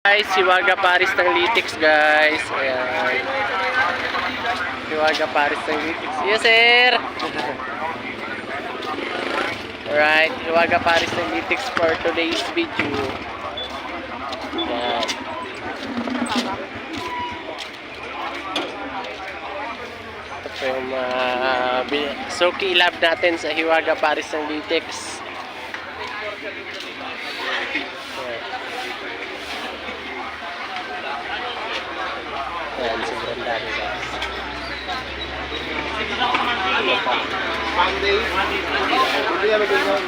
Guys, Hiwaga Paris ng Litix guys. Ayan. Hiwaga Paris ng Litix. Yes sir! Alright, Hiwaga Paris ng Litix for today's video. Ayan. Ito po yung Suki Lab natin sa Hiwaga Paris ng Litix. Ayan, sobrang dami guys. Monday. Hindi kami ganyan.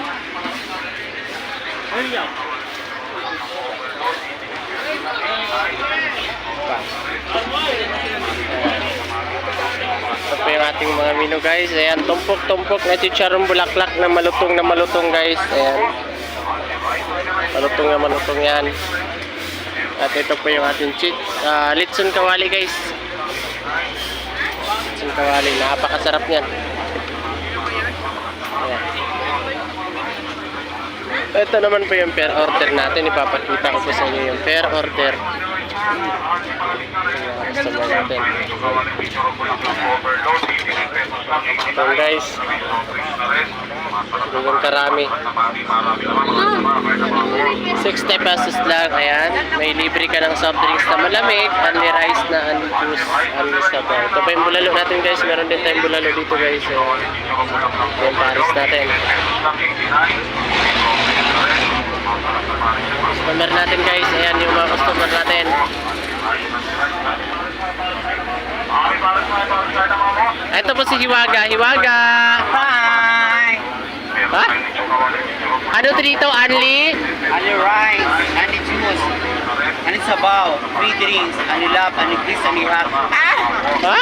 Ito po yung ating mga menu guys. Ayan, tumpok-tumpok na chicharong bulaklak na malutong guys. Ayan. Malutong yan. At ito po yung ating litson kawali guys. Litson kawali, napakasarap niyan. Ayan. Ito naman po yung per order natin. Ipapakita ko po sa inyo yung per order. Customer natin. Ito guys. Ganyan karami. 60 pesos lang. Ayan. May libre ka ng soft drinks na malamig. Only rice na only juice. Only sabaw. Ito pa yung bulalo natin guys. Meron din tayong bulalo dito guys. Yung Paris natin. Customer natin guys. Ayan yung mga customer natin. Ito po si Hiwaga. Hiwaga! Hi! Ha? Ano dito? Only? Only rice, only juice, only sabaw, 3 drinks, only love, only peace, only hug. Ha?